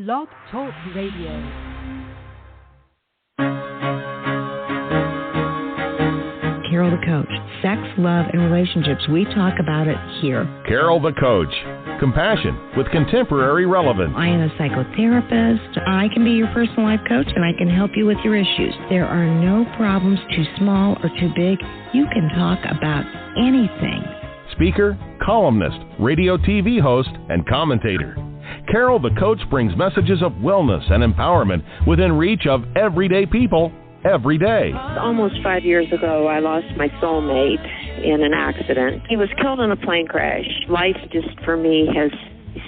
Blog Talk Radio. Carol the Coach. Sex, love, and relationships. We talk about it here. Carol the Coach. Compassion with contemporary relevance. I am a psychotherapist. I can be your personal life coach, and I can help you with your issues. There are no problems too small or too big. You can talk about anything. Speaker, columnist, radio TV host, and commentator. Carol the Coach brings messages of wellness and empowerment within reach of everyday people every day. Almost 5 years ago, I lost my soulmate in an accident. He was killed in a plane crash. Life just, for me, has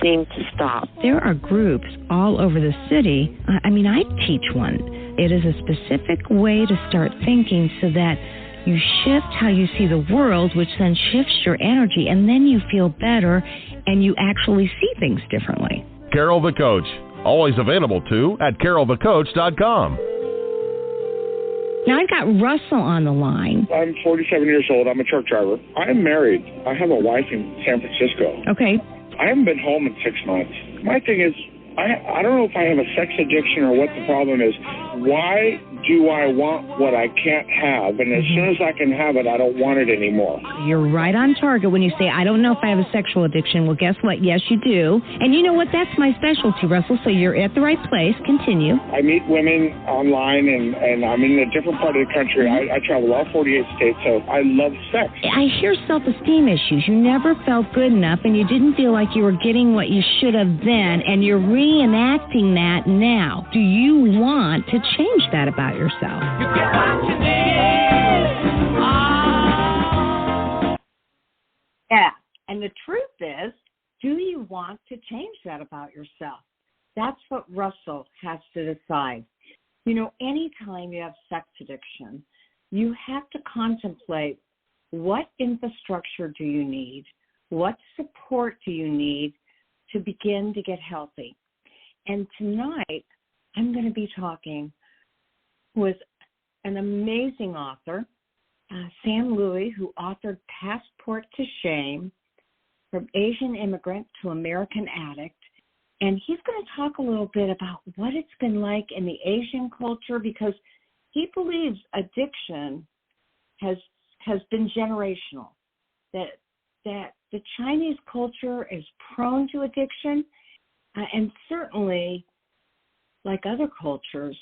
seemed to stop. There are groups all over the city. I teach one. It is a specific way to start thinking so that you shift how you see the world, which then shifts your energy, and then you feel better and you actually see things differently. Carol the Coach. Always available, too, at carolthecoach.com. Now, I've got Russell on the line. I'm 47 years old. I'm a truck driver. I'm married. I have a wife in San Francisco. Okay. I haven't been home in 6 months. My thing is, I don't know if I have a sex addiction or what the problem is. Why do I want what I can't have? And as soon as I can have it, I don't want it anymore. You're right on target when you say, I don't know if I have a sexual addiction. Well, guess what? Yes, you do. And you know what? That's my specialty, Russell. So you're at the right place. Continue. I meet women online, and I'm in a different part of the country. I travel all 48 states, so I love sex. I hear self-esteem issues. You never felt good enough, and you didn't feel like you were getting what you should have then, and you're reenacting that now. Do you want to change that about yourself? You get what you need. Oh. Yeah, and the truth is, do you want to change that about yourself? That's what Russell has to decide. You know, anytime you have sex addiction, you have to contemplate what infrastructure do you need, what support do you need to begin to get healthy. And tonight, I'm going to be talking with an amazing author, Sam Louie, who authored Passport to Shame, From Asian Immigrant to American Addict. And he's going to talk a little bit about what it's been like in the Asian culture, because he believes addiction has been generational, that the Chinese culture is prone to addiction, and certainly, like other cultures,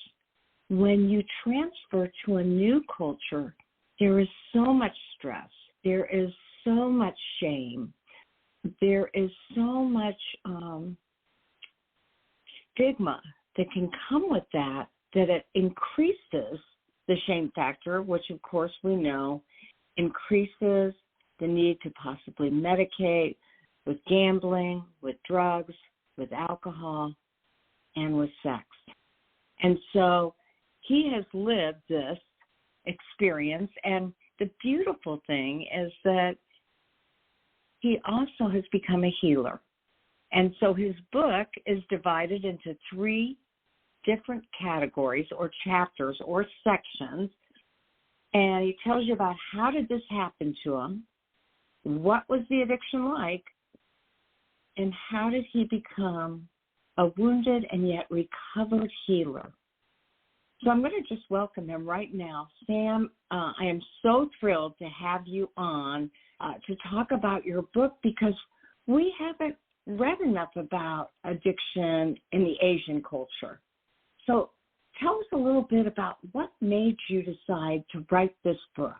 when you transfer to a new culture, there is so much stress. There is so much shame. There is so much stigma that can come with that it increases the shame factor, which, of course, we know increases the need to possibly medicate with gambling, with drugs, with alcohol, and with sex. And so he has lived this experience, and the beautiful thing is that he also has become a healer. And so his book is divided into 3 different categories or chapters or sections, and he tells you about how did this happen to him, what was the addiction like, and how did he become a wounded and yet recovered healer. So I'm going to just welcome him right now. Sam, I am so thrilled to have you on to talk about your book, because we haven't read enough about addiction in the Asian culture. So tell us a little bit about what made you decide to write this book.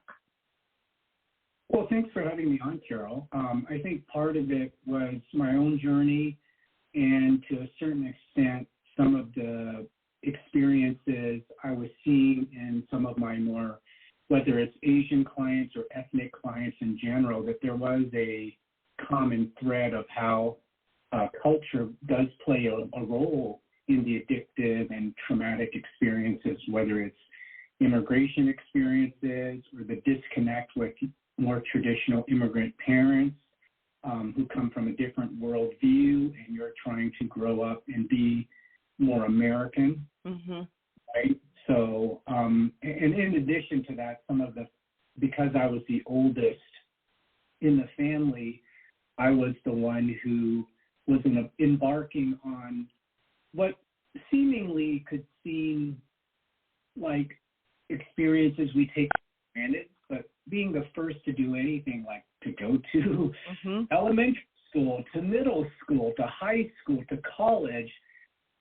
Well, thanks for having me on, Carol. I think part of it was my own journey, and to a certain extent, some of the experiences I was seeing in some of my more, whether it's Asian clients or ethnic clients in general, that there was a common thread of how culture does play a role in the addictive and traumatic experiences, whether it's immigration experiences or the disconnect with more traditional immigrant parents who come from a different worldview, and you're trying to grow up and be more American, right? So, and in addition to that, because I was the oldest in the family, I was the one who was embarking on what seemingly could seem like experiences we take for granted, but being the first to do anything, like to go to elementary school, to middle school, to high school, to college,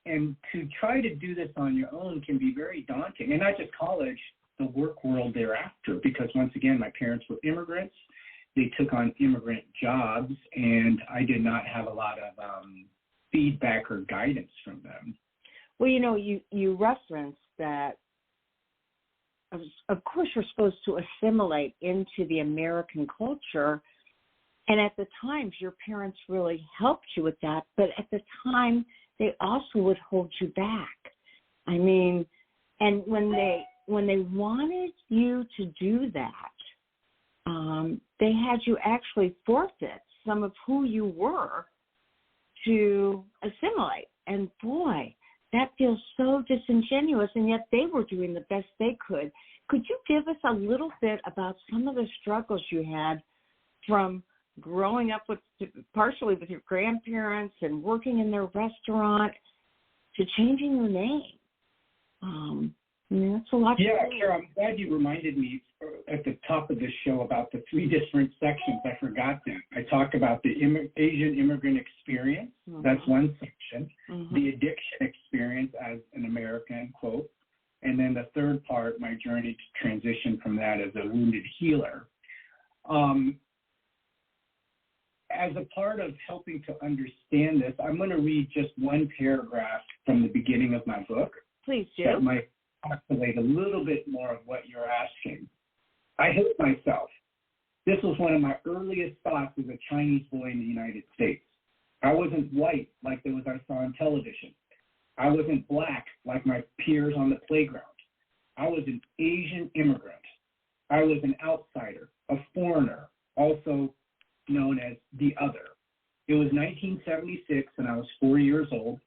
and to try to do this on your own can be very daunting. And not just college, the work world thereafter, because once again, my parents were immigrants. They took on immigrant jobs, and I did not have a lot of feedback or guidance from them. Well, you referenced that, of course, you're supposed to assimilate into the American culture. And at the times, your parents really helped you with that. But at the time, they also would hold you back. I mean, and when they wanted you to do that, they had you actually forfeit some of who you were to assimilate. And boy, that feels so disingenuous, and yet they were doing the best they could. Could you give us a little bit about some of the struggles you had from growing up partially with your grandparents and working in their restaurant to changing your name? That's a lot. Yeah, Kara, I'm glad you reminded me at the top of this show about the 3 different sections. I forgot them. I talked about the Asian immigrant experience. That's one section. The addiction experience as an American, quote. And then the third part, my journey to transition from that as a wounded healer. As a part of helping to understand this, I'm going to read just one paragraph from the beginning of my book. Please do. That might populate a little bit more of what you're asking. I hate myself. This was one of my earliest thoughts as a Chinese boy in the United States. I wasn't white like those I saw on television. I wasn't black like my peers on the playground. I was an Asian immigrant. I was an outsider, a foreigner, also known as the other. It was 1976 and I was 4 years old.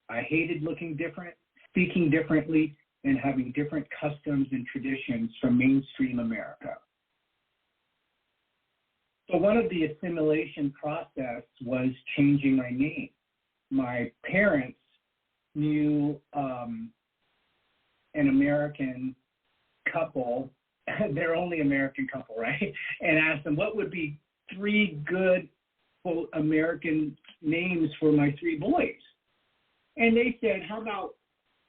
I hated looking different, speaking differently, and having different customs and traditions from mainstream America. So one of the assimilation process was changing my name. My parents knew an American couple, they're only American couple, right? And asked them what would be 3 good, quote, American names for my 3 boys. And they said, how about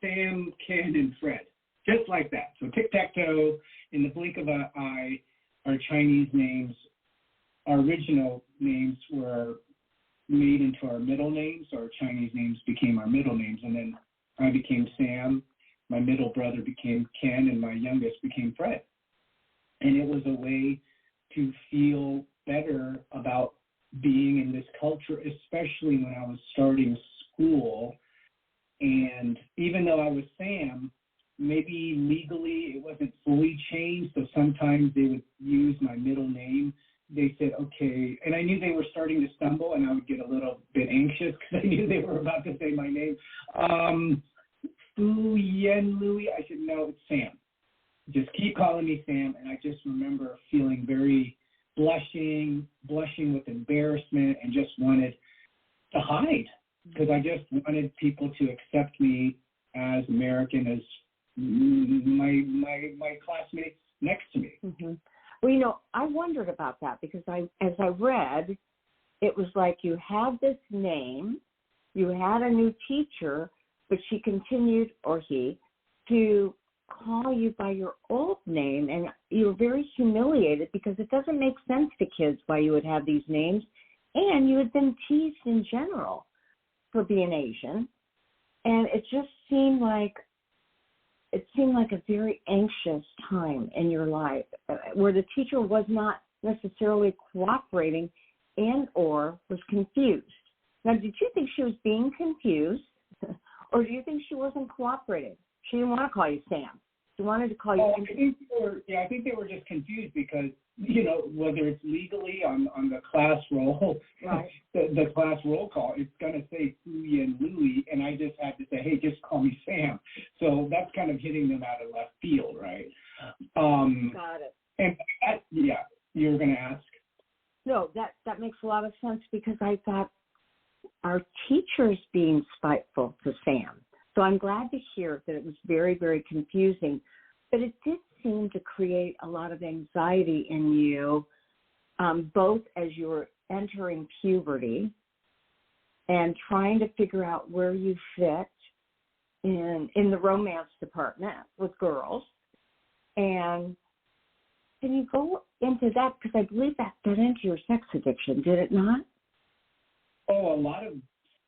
Sam, Ken, and Fred? Just like that. So tic-tac-toe, in the blink of an eye, our Chinese names, our original names were made into our middle names. Our Chinese names became our middle names. And then I became Sam, my middle brother became Ken, and my youngest became Fred. And it was a way to feel better about being in this culture, especially when I was starting school. And even though I was Sam, maybe legally it wasn't fully changed, so sometimes they would use my middle name. They said, okay, and I knew they were starting to stumble, and I would get a little bit anxious because I knew they were about to say my name. Louie. I said, no, it's Sam. Just keep calling me Sam. And I just remember feeling very blushing with embarrassment, and just wanted to hide because I just wanted people to accept me as American as my classmates next to me. Mm-hmm. Well, I wondered about that because as I read, it was like you have this name, you had a new teacher, but she continued, or he, to call you by your old name, and you were very humiliated because it doesn't make sense to kids why you would have these names, and you had been teased in general for being Asian, and it just seemed like a very anxious time in your life where the teacher was not necessarily cooperating and or was confused. Now, did you think she was being confused, or do you think she wasn't cooperating? She didn't want to call you Sam. She wanted to call you. I think they were just confused because, whether it's legally on the class roll, right. the class roll call, it's going to say Louie and Louie, and I just had to say, hey, just call me Sam. So that's kind of hitting them out of left field, right? Got it. And you were going to ask? No, that makes a lot of sense because I thought, our teachers being spiteful to Sam. So I'm glad to hear that it was very, very confusing, but it did seem to create a lot of anxiety in you, both as you were entering puberty and trying to figure out where you fit in the romance department with girls. And can you go into that? Because I believe that fed into your sex addiction, did it not? Oh, a lot of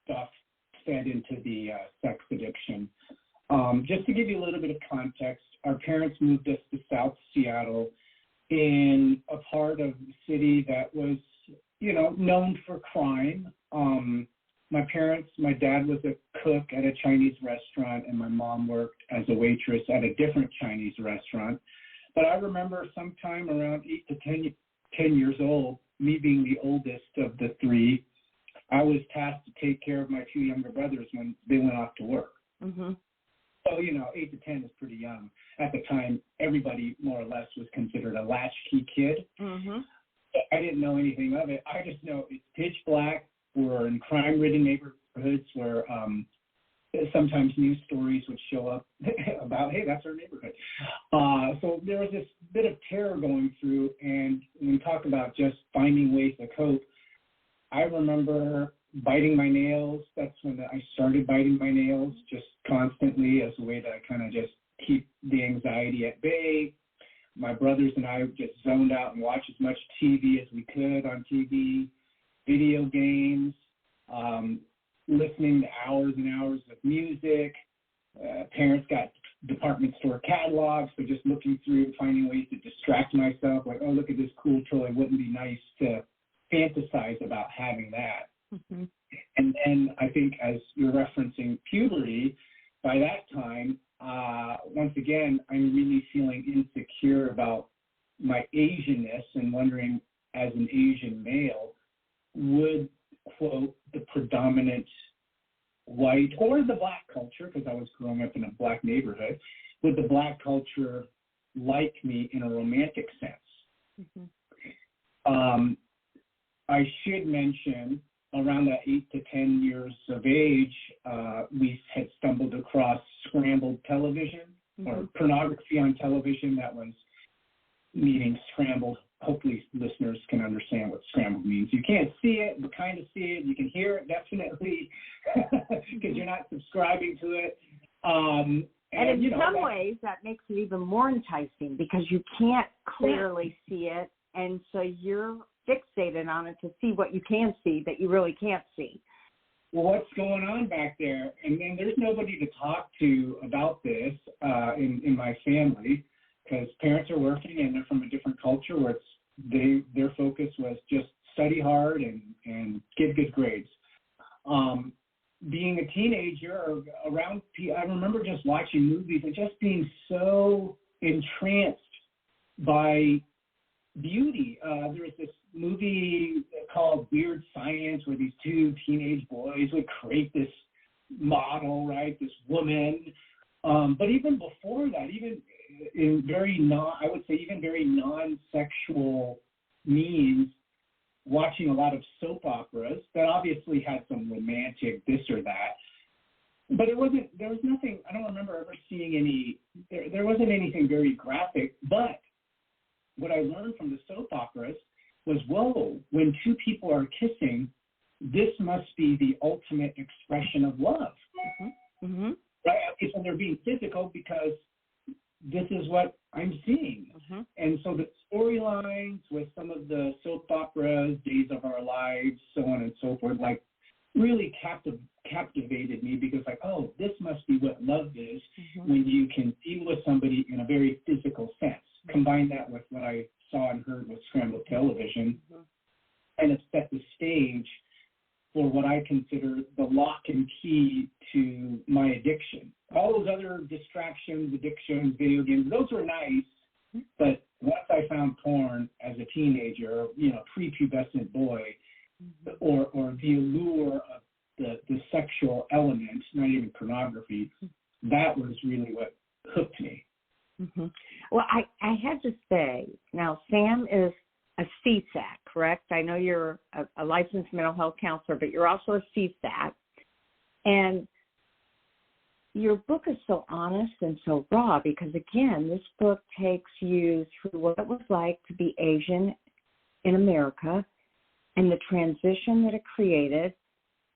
stuff fed into the sex addiction. Just to give you a little bit of context, our parents moved us to South Seattle in a part of the city that was, known for crime. My dad was a cook at a Chinese restaurant, and my mom worked as a waitress at a different Chinese restaurant. But I remember sometime around 8 to 10 years old, me being the oldest of the three, I was tasked to take care of my two younger brothers when they went off to work. Mm-hmm. So, 8 to 10 is pretty young. At the time, everybody more or less was considered a latchkey kid. Mm-hmm. I didn't know anything of it. I just know it's pitch black. We're in crime-ridden neighborhoods where sometimes news stories would show up about, hey, that's our neighborhood. So there was this bit of terror going through, and when we talk about just finding ways to cope, I remember biting my nails. That's when I started biting my nails just constantly as a way to kind of just keep the anxiety at bay. My brothers and I just zoned out and watched as much TV as we could on TV, video games, listening to hours and hours of music. Parents got department store catalogs, so just looking through, finding ways to distract myself, like, oh, look at this cool toy. Wouldn't it be nice to fantasize about having that? Mm-hmm. And then I think as you're referencing puberty, by that time, once again, I'm really feeling insecure about my Asianness and wondering, as an Asian male, would, quote, the predominant white or the black culture, because I was growing up in a black neighborhood, would the black culture like me in a romantic sense? Mm-hmm. I should mention, around that 8 to 10 years of age, we had stumbled across scrambled television, mm-hmm. or pornography on television that was meaning scrambled. Hopefully listeners can understand what scrambled means. You can't see it, but kind of see it. You can hear it, definitely, because you're not subscribing to it. And in some ways, that makes it even more enticing because you can't clearly see it, and so you're fixated on it to see what you can see that you really can't see. Well, what's going on back there? And then there's nobody to talk to about this in my family, because parents are working and they're from a different culture where their focus was just study hard and get good grades. Being a teenager I remember just watching movies and just being so entranced by beauty. There was this movie called Weird Science where these two teenage boys would create this model, right, this woman. But even before that, even in very non-sexual means, watching a lot of soap operas that obviously had some romantic this or that. But there was nothing, I don't remember ever seeing there wasn't anything very graphic, but what I learned from the soap operas was, whoa, when two people are kissing, this must be the ultimate expression of love. Mm-hmm. Mm-hmm. Right? Okay, so they're being physical because this is what I'm seeing. Mm-hmm. And so the storylines with some of the soap operas, Days of Our Lives, so on and so forth, like really captivated me because like, oh, this must be what love is, mm-hmm. when you can be with somebody in a very physical sense. Mm-hmm. Combine that with what I saw and heard with scrambled television, mm-hmm. and it set the stage for what I consider the lock and key to my addiction. All those other distractions, addictions, video games, those were nice, but once I found porn as a teenager, prepubescent boy, or the allure of the sexual element, not even pornography, that was really what hooked me. Mm-hmm. Well, I had to say, now Sam is a CSAC correct? I know you're a licensed mental health counselor, but you're also a CSAT. And your book is so honest and so raw because, again, this book takes you through what it was like to be Asian in America and the transition that it created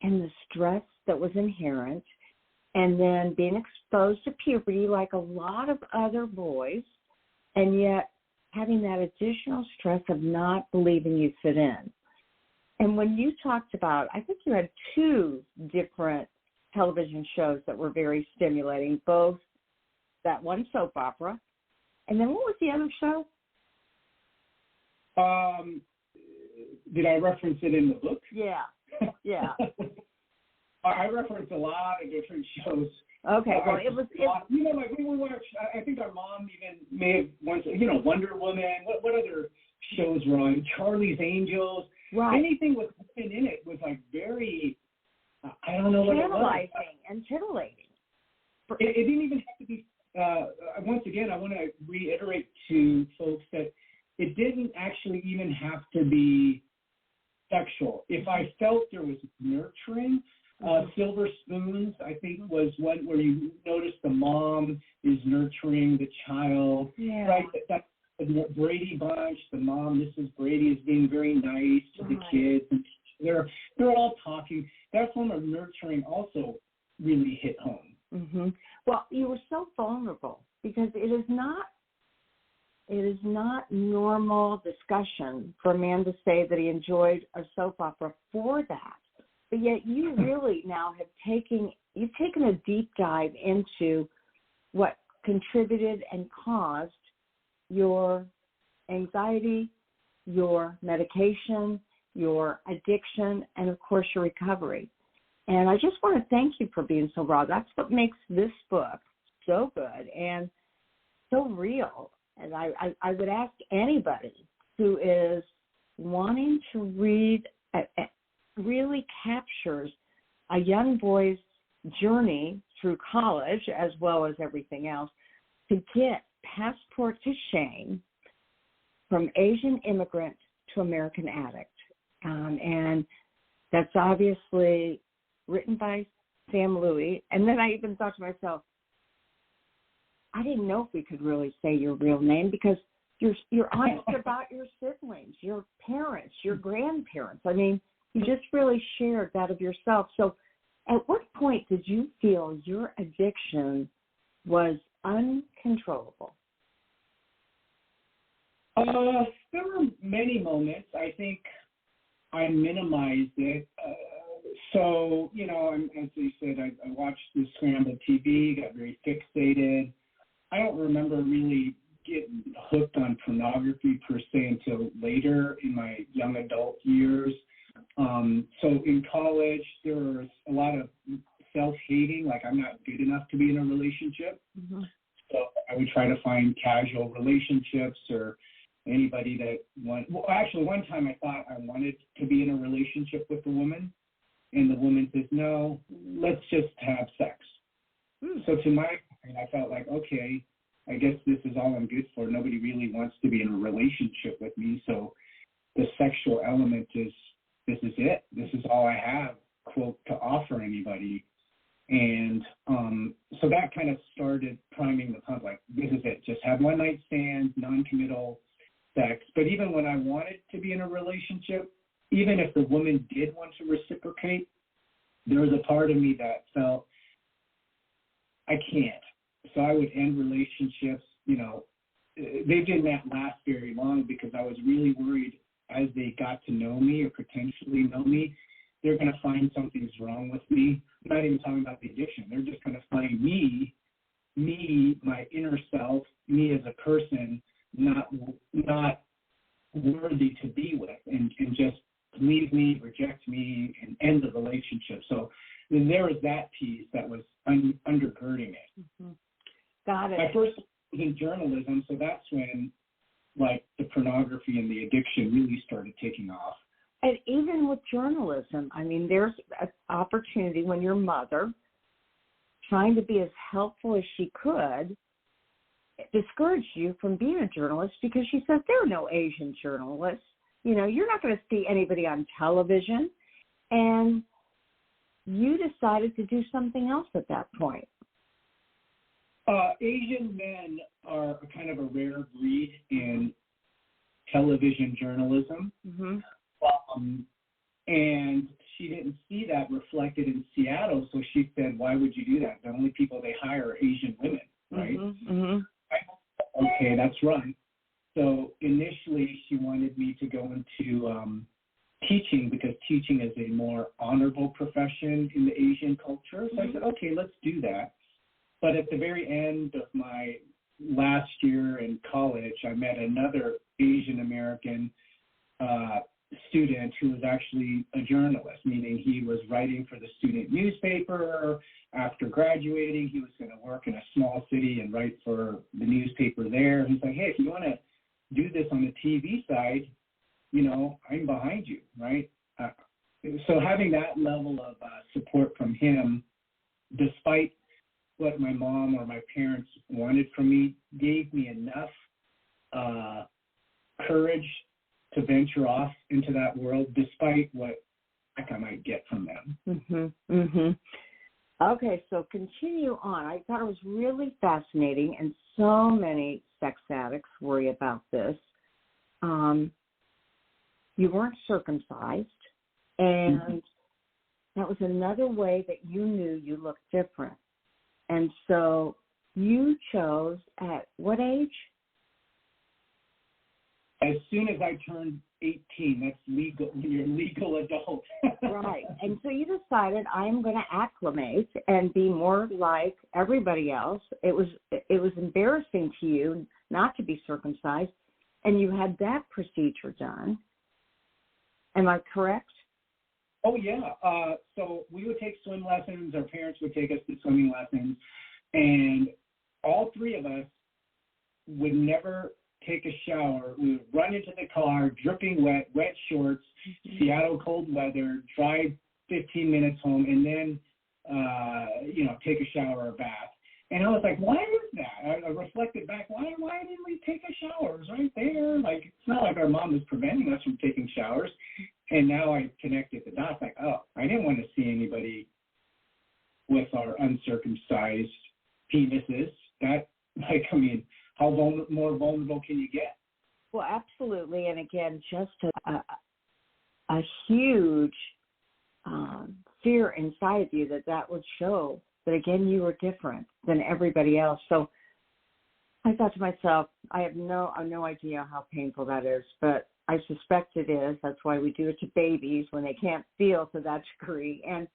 and the stress that was inherent, and then being exposed to puberty like a lot of other boys, and yet having that additional stress of not believing you fit in. And when you talked about, I think you had 2 different television shows that were very stimulating, both that one soap opera, and then what was the other show? Did I reference it in the book? Yeah. I referenced a lot of different shows. Okay, well, it was... You know, like we would watch, I think our mom even may have once, you know, Wonder Woman, what other shows were on? Charlie's Angels. Right. Anything with women in it was like very, I don't know what it was. Tantalizing and titillating. It didn't even have to be, once again, I want to reiterate to folks that it didn't actually even have to be sexual. If I felt there was nurturing, Silver Spoons, I think, was one where you notice the mom is nurturing the child. Yeah. Right? That's the Brady Bunch, the mom, Mrs. Brady, is being very nice to the kids. And they're all talking. That form of nurturing also really hit home. Mm-hmm. Well, you were so vulnerable because it is not normal discussion for a man to say that he enjoyed a soap opera for that. But yet you really now you've taken a deep dive into what contributed and caused your anxiety, your medication, your addiction, and of course your recovery. And I just want to thank you for being so raw. That's what makes this book so good and so real. And I would ask anybody who is wanting to read, really captures a young boy's journey through college as well as everything else, to get Passport to Shame, From Asian Immigrant to American Addict. And that's obviously written by Sam Louie. And then I even thought to myself, I didn't know if we could really say your real name because you're honest about your siblings, your parents, your grandparents. I mean, you just really shared that of yourself. So at what point did you feel your addiction was uncontrollable? There were many moments. I think I minimized it. So, you know, as you said, I watched the scrambled TV, got very fixated. I don't remember really getting hooked on pornography per se until later in my young adult years. So in college, there was a lot of self-hating, like I'm not good enough to be in a relationship. Mm-hmm. So I would try to find casual relationships or anybody that actually one time I thought I wanted to be in a relationship with a woman, and the woman says, no, let's just have sex. So to my mind, I felt like, okay, I guess this is all I'm good for. Nobody really wants to be in a relationship with me. So the sexual element is, this is it. This is all I have, quote, to offer anybody. And so that kind of started priming the pump, like, this is it. Just have one night stands, non-committal sex. But even when I wanted to be in a relationship, even if the woman did want to reciprocate, there was a part of me that felt, I can't. So I would end relationships, you know, they did not last very long because I was really worried as they got to know me or potentially know me, they're going to find something's wrong with me. I'm not even talking about the addiction. They're just going to find me, my inner self, me as a person, not worthy to be with and just leave me, reject me, and end the relationship. So then there was that piece that was undergirding it. Mm-hmm. Got it. My first was in journalism, so that's when, like, the pornography and the addiction really started taking off. And even with journalism, I mean, there's an opportunity when your mother, trying to be as helpful as she could, discouraged you from being a journalist because she said there are no Asian journalists. you're not going to see anybody on television. And you decided to do something else at that point. Asian men are kind of a rare breed in television journalism. Mm-hmm. And she didn't see that reflected in Seattle, so she said, why would you do that? The only people they hire are Asian women, right? Mm-hmm. Okay, that's right. So initially she wanted me to go into teaching, because teaching is a more honorable profession in the Asian culture. So I said, okay, let's do that. But at the very end of my last year in college, I met another Asian American student who was actually a journalist, meaning he was writing for the student newspaper. After graduating, he was going to work in a small city and write for the newspaper there. He's like, hey, if you want to do this on the TV side, I'm behind you, right? So having that level of support from him, despite what my mom or my parents wanted from me, gave me enough courage to venture off into that world, despite what I might get from them. Mm-hmm. Mm-hmm. Okay, so continue on. I thought it was really fascinating, and so many sex addicts worry about this. You weren't circumcised, and that was another way that you knew you looked different. And so you chose at what age? As soon as I turned 18, that's legal. You're a legal adult. Right. And so you decided, I'm going to acclimate and be more like everybody else. It was embarrassing to you not to be circumcised, and you had that procedure done. Am I correct? Oh, yeah. So we would take swim lessons. Our parents would take us to swimming lessons. And all three of us would never take a shower. We would run into the car, dripping wet, wet shorts, Seattle cold weather, drive 15 minutes home, and then, take a shower or bath. And I was like, why is that? I reflected back, why didn't we take a shower? It was right there. Like, it's not like our mom was preventing us from taking showers. And now I connected the dots, like, oh, I didn't want to see anybody with our uncircumcised penises. That, how more vulnerable can you get? Well, absolutely. And again, just a huge fear inside of you that would show that, again, you were different than everybody else. So I thought to myself, I have no idea how painful that is, but I suspect it is. That's why we do it to babies when they can't feel to that degree. And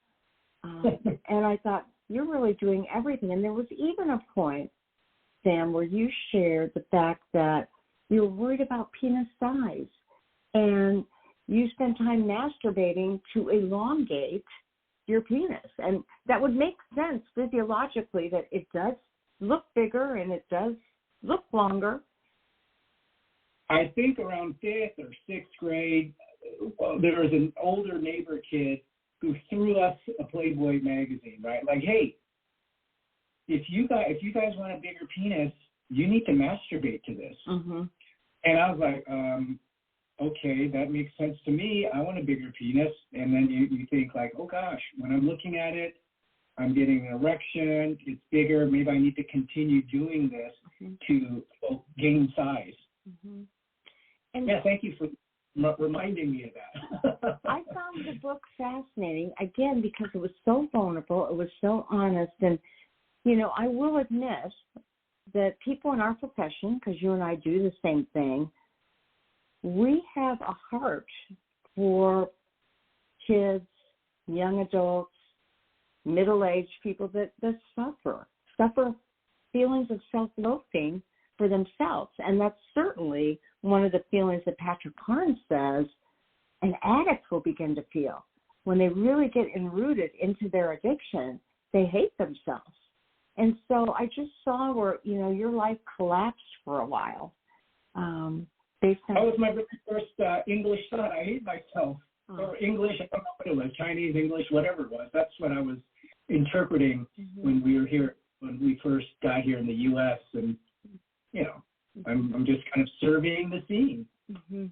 I thought, you're really doing everything. And there was even a point, Sam, where you shared the fact that you were worried about penis size, and you spent time masturbating to elongate your penis. And that would make sense physiologically, that it does look bigger and it does look longer. I think around 5th or 6th grade, there was an older neighbor kid who threw us a Playboy magazine, right? Like, hey, if you guys want a bigger penis, you need to masturbate to this. Mm-hmm. And I was like, okay, that makes sense to me. I want a bigger penis. And then you think like, oh gosh, when I'm looking at it, I'm getting an erection, it's bigger, maybe I need to continue doing this to gain size. Mm-hmm. And yeah, thank you for reminding me of that. I found the book fascinating, again, because it was so vulnerable, it was so honest, and, I will admit that people in our profession, because you and I do the same thing, we have a heart for kids, young adults, middle-aged people that suffer feelings of self-loathing for themselves. And that's certainly one of the feelings that Patrick Carnes says an addict will begin to feel. When they really get enrooted into their addiction, they hate themselves. And so I just saw where, your life collapsed for a while. That was my very first English thought. I hate myself. Or English, I don't know what it was, Chinese, English, whatever it was. That's what I was interpreting when we were here, when we first got here in the U.S. And, I'm just kind of surveying the scene. Mm-hmm.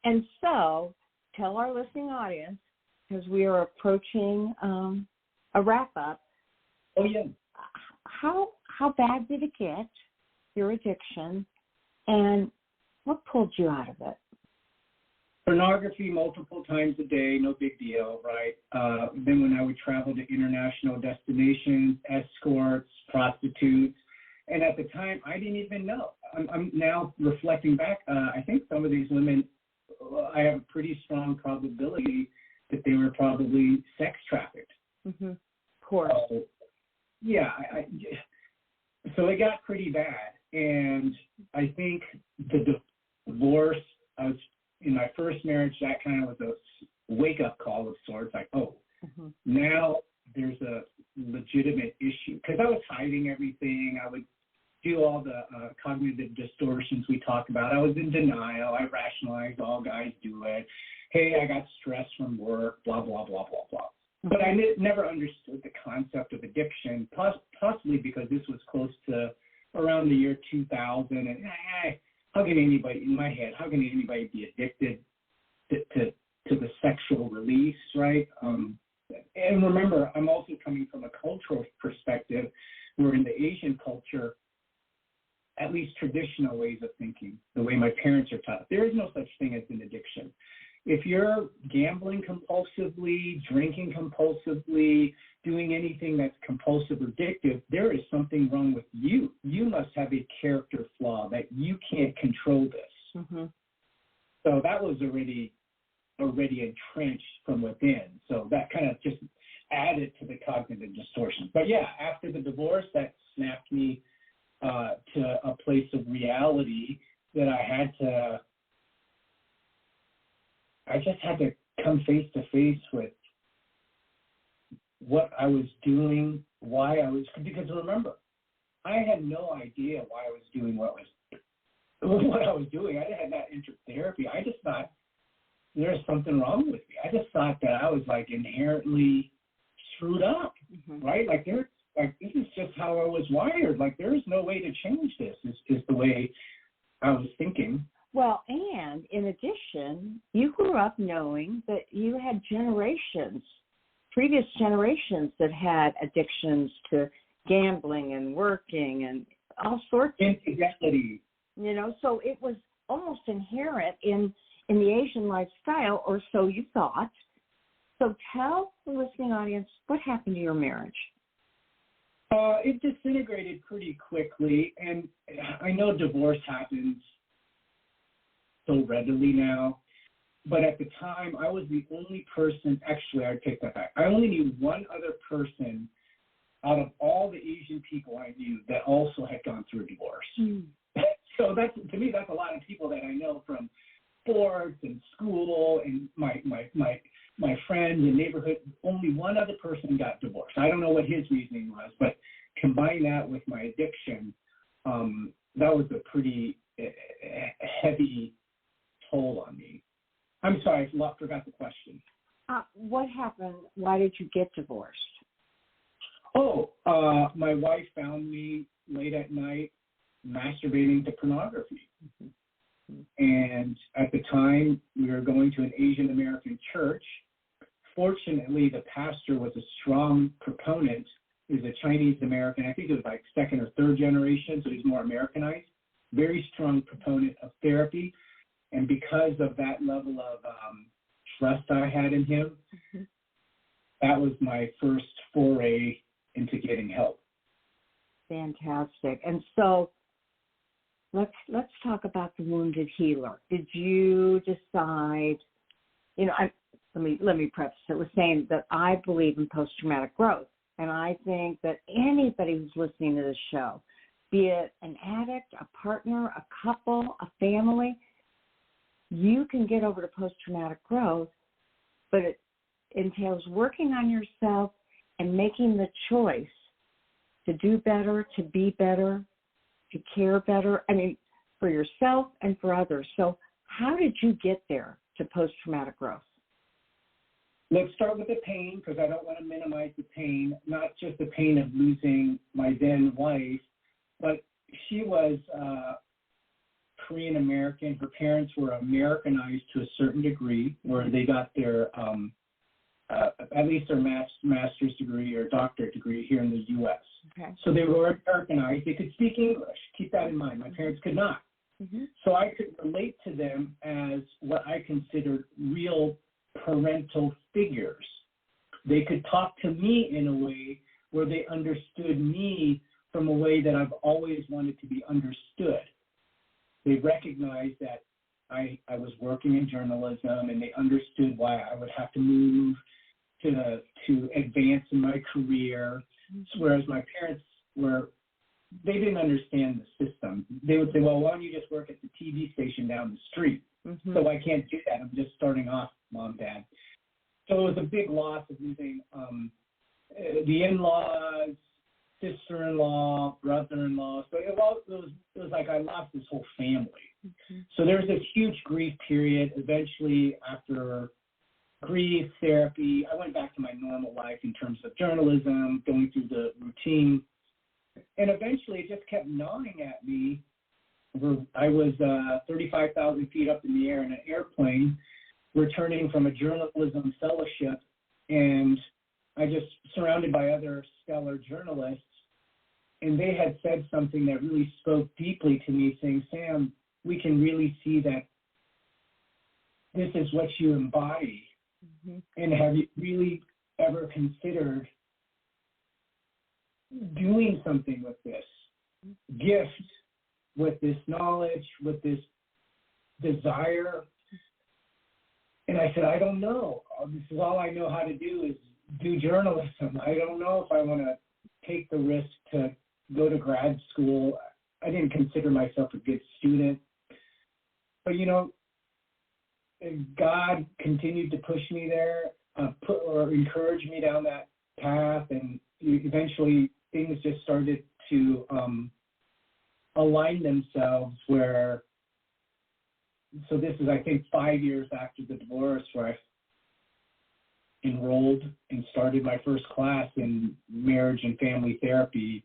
And so tell our listening audience, because we are approaching a wrap-up. Oh, yeah. How bad did it get, your addiction, and what pulled you out of it? Pornography multiple times a day, no big deal, right? Then when I would travel to international destinations, escorts, prostitutes, and at the time, I didn't even know. I'm now reflecting back. I think some of these women, I have a pretty strong probability that they were probably sex trafficked. Mm-hmm. Of course. Yeah. So it got pretty bad. And I think the divorce, I was in my first marriage, that kind of was a wake-up call of sorts. Like, now there's a legitimate issue. Because I was hiding everything. I would do all the cognitive distortions we talked about. I was in denial. I rationalized, all guys do it. Hey, I got stress from work, blah, blah, blah, blah, blah. But I never understood the concept of addiction, possibly because this was close to around the year 2000. And how can anybody, in my head, how can anybody be addicted to the sexual release, right? And remember, I'm also coming from a cultural perspective where in the Asian culture, at least traditional ways of thinking, the way my parents are taught, there is no such thing as an addiction. If you're gambling compulsively, drinking compulsively, doing anything that's compulsive or addictive, there is something wrong with you. You must have a character flaw that you can't control this. Mm-hmm. So that was already entrenched from within. So that kind of just added to the cognitive distortion. But yeah, after the divorce, that snapped me to a place of reality that I just had to come face to face with what I was doing, because remember, I had no idea why I was doing what I was doing. I hadn't entered therapy. I just thought there's something wrong with me. I just thought that I was like inherently screwed up, right? Like this is just how I was wired. Like there is no way to change this. Is the way I was thinking. Well, and in addition, you grew up knowing that you had previous generations that had addictions to gambling and working and all sorts of infidelity. So it was almost inherent in the Asian lifestyle, or so you thought. So tell the listening audience what happened to your marriage. It disintegrated pretty quickly, and I know divorce happens so readily now, but at the time, I was the only person, actually, I take that back. I only knew one other person out of all the Asian people I knew that also had gone through a divorce. So to me, that's a lot of people that I know from sports and school and my friends and neighborhood. Only one other person got divorced. I don't know what his reasoning was, but combine that with my addiction, that was a pretty heavy toll on me. I'm sorry, I forgot the question. What happened? Why did you get divorced? My wife found me late at night masturbating to pornography. And at the time, we were going to an Asian American church. Fortunately, the pastor was a strong proponent. He was a Chinese American. I think it was like second or third generation, so he's more Americanized. Very strong proponent of therapy. And because of that level of trust I had in him, that was my first foray into getting help. Fantastic. And so let's talk about the wounded healer. Did you decide, let me preface it with saying that I believe in post-traumatic growth. And I think that anybody who's listening to this show, be it an addict, a partner, a couple, a family, you can get over to post-traumatic growth, but it entails working on yourself and making the choice to do better, to be better, to care better, for yourself and for others. So how did you get there to post-traumatic growth? Let's start with the pain, because I don't want to minimize the pain, not just the pain of losing my then wife, but she was Korean American. Her parents were Americanized to a certain degree, where they got their at least their master's degree or doctorate degree here in the U.S. Okay. So they were Americanized. They could speak English. Keep that in mind. My parents could not. Mm-hmm. So I could relate to them as what I considered real parental figures. They could talk to me in a way where they understood me from a way that I've always wanted to be understood. They recognized that I was working in journalism, and they understood why I would have to move to advance in my career, whereas my parents they didn't understand the system. They would say, well, why don't you just work at the TV station down the street? Mm-hmm. So I can't do that. I'm just starting off, Mom, Dad. So it was a big loss of losing the in-laws, sister-in-law, brother-in-law. So it was like I lost this whole family. Mm-hmm. So there was this huge grief period. Eventually, after grief therapy, I went back to my normal life in terms of journalism, going through the routine. And eventually it just kept gnawing at me. I was 35,000 feet up in the air in an airplane, returning from a journalism fellowship, and I just surrounded by other stellar journalists, and they had said something that really spoke deeply to me, saying, Sam, we can really see that this is what you embody. Mm-hmm. And have you really ever considered doing something with this gift, with this knowledge, with this desire? And I said, I don't know. This is all I know how to do is do journalism. I don't know if I want to take the risk to go to grad school. I didn't consider myself a good student. But, God continued to push me there, or encourage me down that path, and eventually things just started to align themselves where, so this is, I think, 5 years after the divorce, where I enrolled and started my first class in marriage and family therapy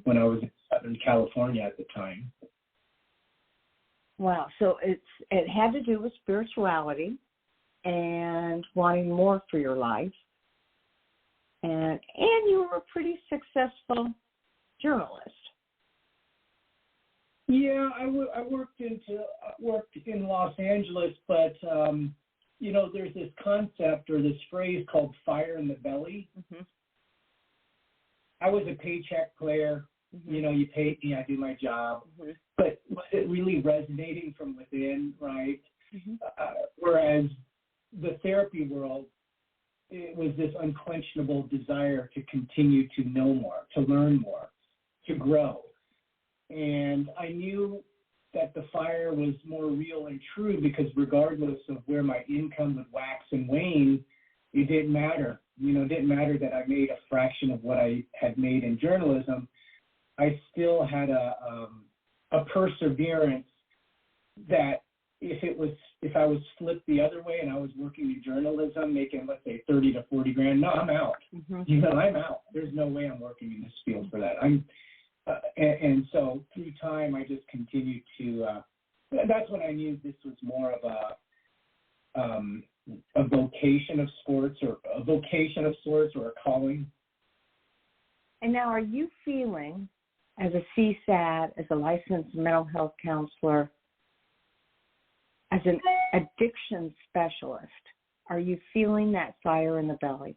when I was in Southern California at the time. Wow. So it had to do with spirituality and wanting more for your life. And you were a pretty successful journalist. Yeah, I worked in Los Angeles, but there's this concept or this phrase called fire in the belly. Mm-hmm. I was a paycheck player. Mm-hmm. You paid me, I do my job. Mm-hmm. But was it really resonating from within, right? Mm-hmm. Whereas the therapy world, it was this unquenchable desire to continue to know more, to learn more, to grow. And I knew that the fire was more real and true because regardless of where my income would wax and wane, it didn't matter. It didn't matter that I made a fraction of what I had made in journalism. I still had a perseverance that if I was flipped the other way and I was working in journalism, making, let's say, 30 to 40 grand, no, I'm out. Mm-hmm. I'm out. There's no way I'm working in this field for that. And so through time, I just continued to. That's when I knew this was more of a vocation of sorts, or a calling. And now, are you feeling, as a CSAT, as a licensed mental health counselor, as an addiction specialist, are you feeling that fire in the belly?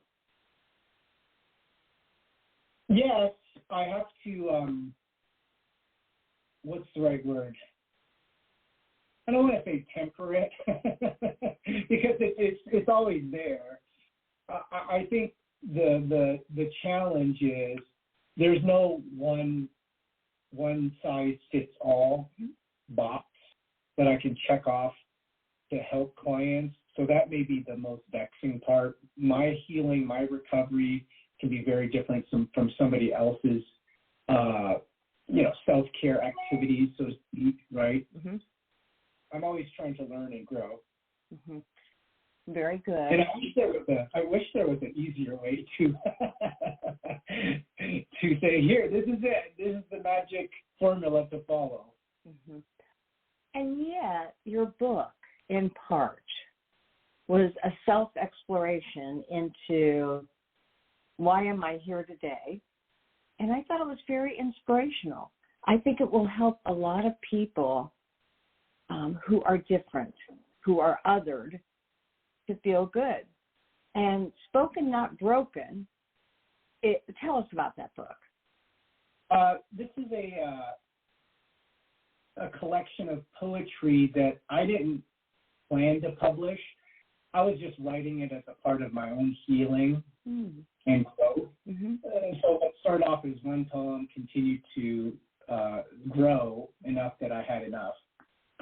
Yes, I have to, what's the right word? I don't want to say temper it because it's always there. I think the challenge is there's no one size fits all box that I can check off to help clients. So that may be the most vexing part. My healing, my recovery can be very different from somebody else's, self-care activities, so to speak, right? Mm-hmm. I'm always trying to learn and grow. Mm-hmm. Very good. And I wish there was an easier way to say, here, this is it. This is the magic formula to follow. Mm-hmm. And yet, your book, in part, was a self-exploration into why am I here today? And I thought it was very inspirational. I think it will help a lot of people who are different, who are othered, to feel good. And Spoken Not Broken, tell us about that book. This is a collection of poetry that I didn't plan to publish. I was just writing it as a part of my own healing and growth. Mm-hmm. So what started off as one poem continued to grow enough that I had enough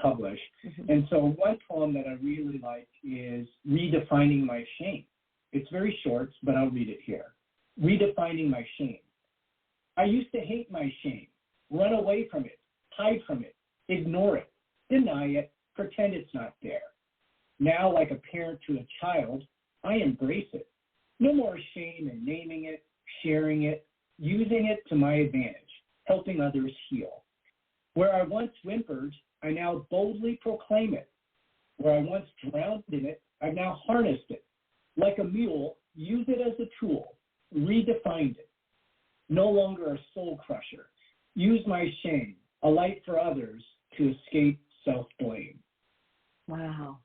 published. Mm-hmm. And so one poem that I really like is Redefining My Shame. It's very short, but I'll read it here. Redefining my shame. I used to hate my shame, run away from it, hide from it, ignore it, deny it, pretend it's not there. Now, like a parent to a child, I embrace it. No more shame in naming it, sharing it, using it to my advantage, helping others heal. Where I once whimpered, I now boldly proclaim it. Where I once drowned in it, I've now harnessed it. Like a mule, use it as a tool, redefined it. No longer a soul crusher. Use my shame, a light for others to escape self-blame. Wow.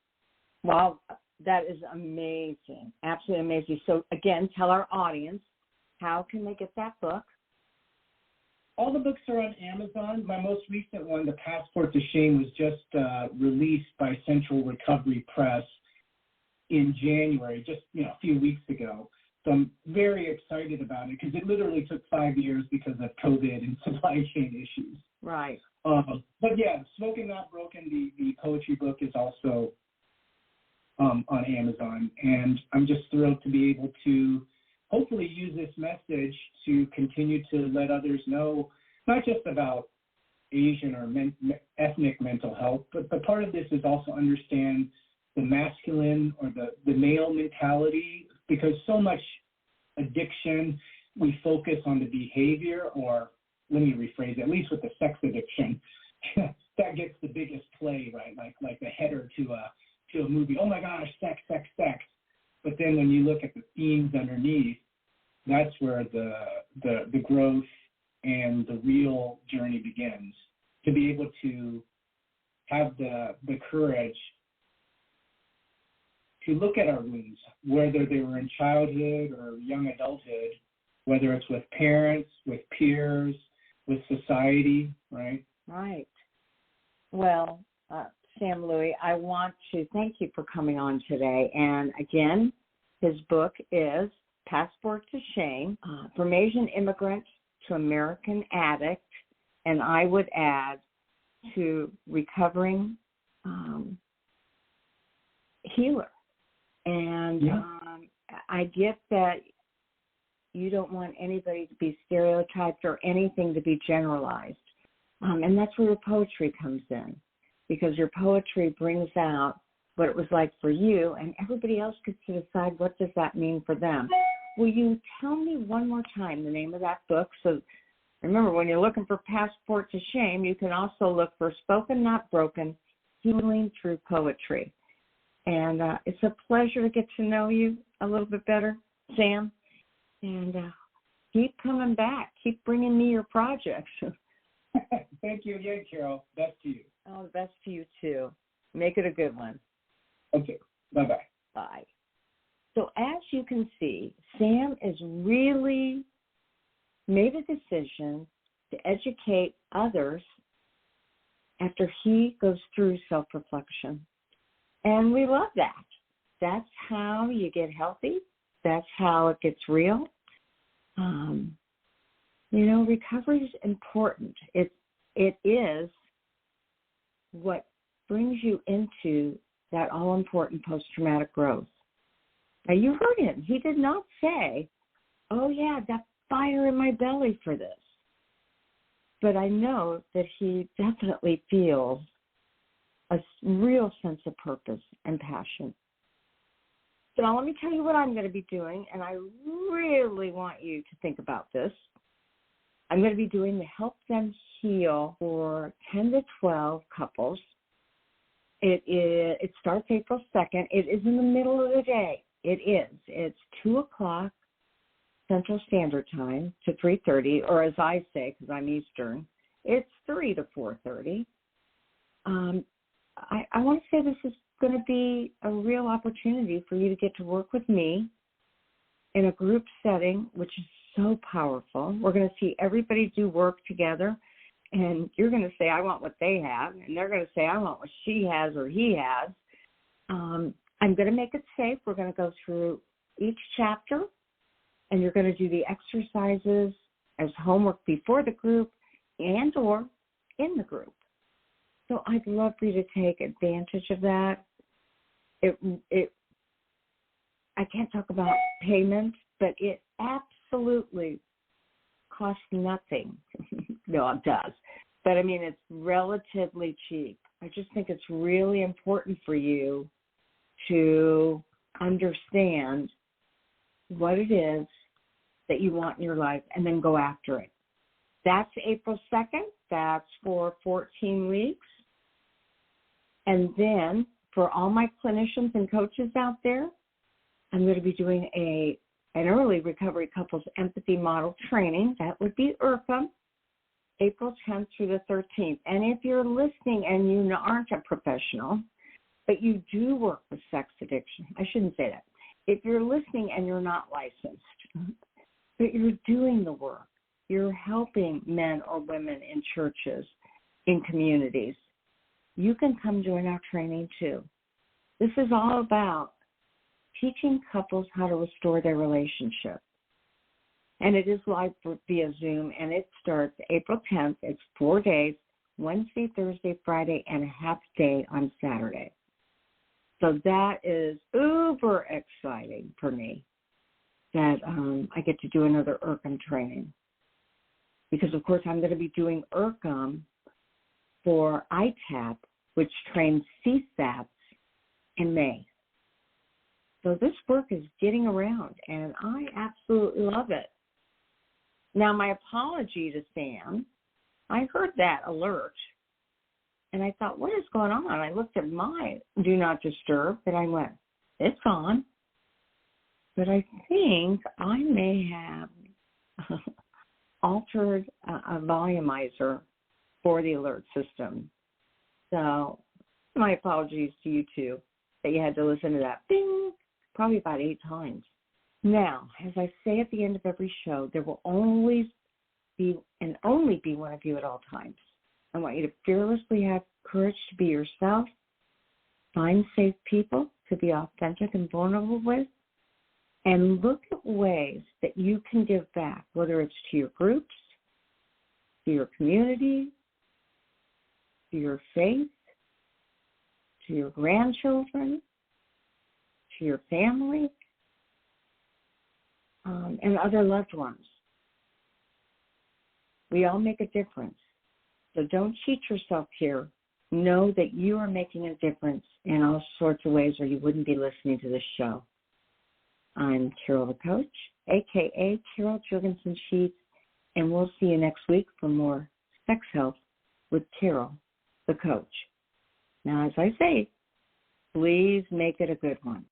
Wow, that is amazing. Absolutely amazing. So, again, tell our audience, how can they get that book? All the books are on Amazon. My most recent one, The Passport to Shame, was just released by Central Recovery Press in January, just a few weeks ago. So I'm very excited about it because it literally took 5 years because of COVID and supply chain issues. Right. But yeah, Spoken Not Broken, the poetry book, is also on Amazon. And I'm just thrilled to be able to hopefully use this message to continue to let others know, not just about Asian or ethnic mental health, but part of this is also understand the masculine or the male mentality, because so much addiction, we focus on the behavior, or let me rephrase it, at least with the sex addiction, that gets the biggest play, right? Like the header to a movie. Oh my gosh, sex, sex, sex. But then when you look at the themes underneath, that's where the growth and the real journey begins. To be able to have the courage to look at our wounds, whether they were in childhood or young adulthood, whether it's with parents, with peers, with society, right? Right. Well, Sam Louie, I want to thank you for coming on today. And again, his book is Passport to Shame, From Asian Immigrant to American Addict, and I would add to recovering healer. And I get that you don't want anybody to be stereotyped or anything to be generalized. And that's where your poetry comes in, because your poetry brings out what it was like for you, and everybody else gets to decide what does that mean for them. Will you tell me one more time the name of that book? So remember, when you're looking for Passport to Shame, you can also look for Spoken Not Broken, Healing Through Poetry. And it's a pleasure to get to know you a little bit better, Sam. And keep coming back. Keep bringing me your projects. Thank you again, Carol. Best to you. Oh, the best to you, too. Make it a good one. Okay. Bye-bye. Bye. So as you can see, Sam has really made a decision to educate others after he goes through self-reflection. And we love that. That's how you get healthy. That's how it gets real. Recovery is important. It is what brings you into that all-important post-traumatic growth. Now, you heard him. He did not say, oh, yeah, that fire in my belly for this. But I know that he definitely feels a real sense of purpose and passion. So now let me tell you what I'm going to be doing, and I really want you to think about this. I'm going to be doing the Help Them Heal for 10 to 12 couples. It starts April 2nd. It is in the middle of the day. It is. It's 2 o'clock Central Standard Time to 3:30, or as I say, because I'm Eastern, it's 3 to 4:30. I want to say this is going to be a real opportunity for you to get to work with me in a group setting, which is so powerful. We're going to see everybody do work together, and you're going to say, I want what they have, and they're going to say, I want what she has or he has. I'm going to make it safe. We're going to go through each chapter, and you're going to do the exercises as homework before the group and or in the group. So I'd love for you to take advantage of that. I can't talk about payment, but it absolutely costs nothing. No, it does. But, I mean, it's relatively cheap. I just think it's really important for you to understand what it is that you want in your life and then go after it. That's April 2nd. That's for 14 weeks. And then for all my clinicians and coaches out there, I'm going to be doing an early recovery couples empathy model training. That would be IRCA, April 10th through the 13th. And if you're listening and you aren't a professional, but you do work with sex addiction, I shouldn't say that. If you're listening and you're not licensed, but you're doing the work, you're helping men or women in churches, in communities, you can come join our training too. This is all about teaching couples how to restore their relationship. And it is live via Zoom, and it starts April 10th. It's 4 days, Wednesday, Thursday, Friday, and a half day on Saturday. So that is uber exciting for me that I get to do another IRCM training. Because, of course, I'm going to be doing IRCM for ITAP, which trains CSAPs in May. So this work is getting around, and I absolutely love it. Now, my apology to Sam, I heard that alert, and I thought, what is going on? I looked at my Do Not Disturb, and I went, it's on. But I think I may have altered a volumizer for the alert system. So my apologies to you two that you had to listen to that bing probably about 8 times. Now, as I say at the end of every show, there will always be and only be one of you at all times. I want you to fearlessly have courage to be yourself, find safe people to be authentic and vulnerable with, and look at ways that you can give back, whether it's to your groups, to your community, to your faith, to your grandchildren, to your family, and other loved ones. We all make a difference. So don't cheat yourself here. Know that you are making a difference in all sorts of ways or you wouldn't be listening to this show. I'm Carol the Coach, a.k.a. Carol Jurgensen Sheets, and we'll see you next week for more Sex Health with Carol the Coach. Now, as I say, please make it a good one.